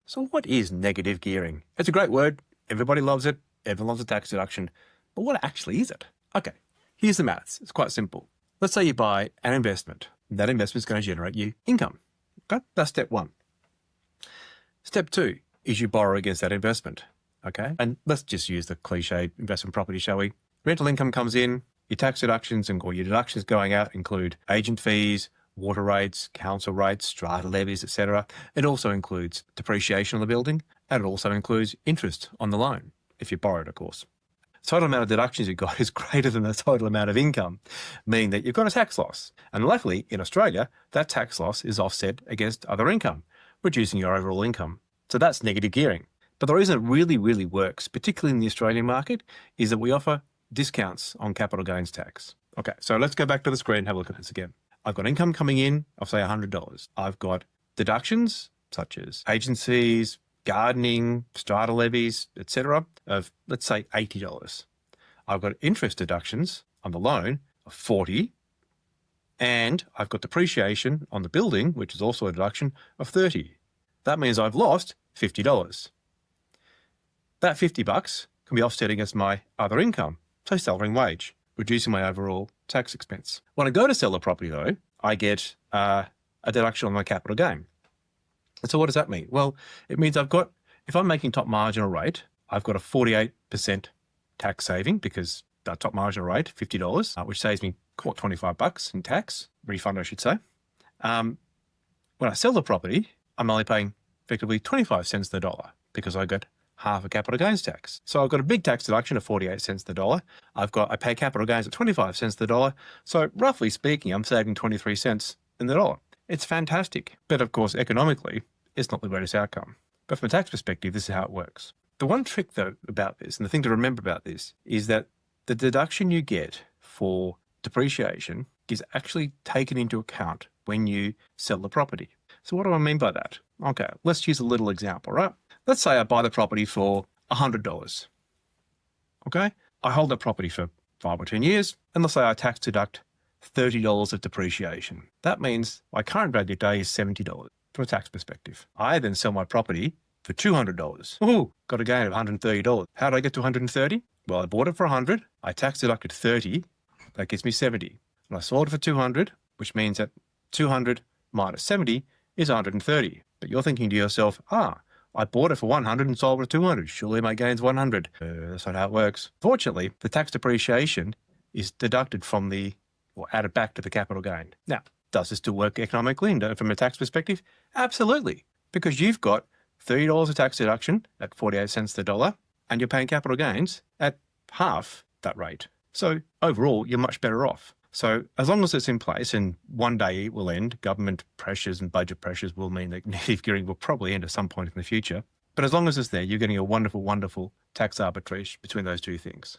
So what is negative gearing? It's a great word. Everybody loves it. Everyone loves a tax deduction. But what actually is it? Okay, here's the maths. It's quite simple. Let's say you buy an investment. That investment is going to generate you income. Okay, that's step one. Step two is you borrow against that investment. Okay, and let's just use the cliche investment property, shall we? Rental income comes in, your tax deductions or your deductions going out include agent fees, water rates, council rates, strata levies, etc. It also includes depreciation on the building, and it also includes interest on the loan, if you borrowed, of course. The total amount of deductions you've got is greater than the total amount of income, meaning that you've got a tax loss. And luckily, in Australia, that tax loss is offset against other income, reducing your overall income. So that's negative gearing. But the reason it really works, particularly in the Australian market, is that we offer discounts on capital gains tax. Okay, so let's go back to the screen and have a look at this again. I've got income coming in of, say, $100. I've got deductions, such as agencies, gardening, strata levies, etc., of, let's say, $80. I've got interest deductions on the loan of $40, and I've got depreciation on the building, which is also a deduction, of $30. That means I've lost $50. That $50 can be offset against my other income, so salary and wage, reducing my overall tax expense. When I go to sell a property, though, I get a deduction on my capital gain. And so what does that mean? Well, it means if I'm making top marginal rate, I've got a 48% tax saving because that top marginal rate, $50, which saves me $25 in tax, refund I should say. When I sell the property, I'm only paying effectively 25 cents the dollar because I got half a capital gains tax. So I've got a big tax deduction of 48 cents the dollar. I pay capital gains at 25 cents the dollar. So roughly speaking, I'm saving 23 cents in the dollar. It's fantastic. But of course, economically, it's not the greatest outcome. But from a tax perspective, this is how it works. The one trick though about this, and the thing to remember about this, is that the deduction you get for depreciation is actually taken into account when you sell the property. So what do I mean by that? Okay, let's use a little example, right? Let's say I buy the property for $100. Okay? I hold the property for 5 or 10 years, and let's say I tax deduct $30 of depreciation. That means my current value today is $70 from a tax perspective. I then sell my property for $200. Ooh, got a gain of $130. How did I get to $130? Well, I bought it for $100. I tax deducted $30. That gives me $70. And I sold it for $200, which means that $200 minus $70 is $130. But you're thinking to yourself, I bought it for $100 and sold it for $200. Surely my gain's $100. That's not how it works. Fortunately, the tax depreciation is deducted from or added back to the capital gain. Now, does this still work economically and from a tax perspective? Absolutely. Because you've got $30 of tax deduction at 48 cents the dollar, and you're paying capital gains at half that rate. So overall, you're much better off. So as long as it's in place, and one day it will end, government pressures and budget pressures will mean that negative gearing will probably end at some point in the future. But as long as it's there, you're getting a wonderful, wonderful tax arbitrage between those two things.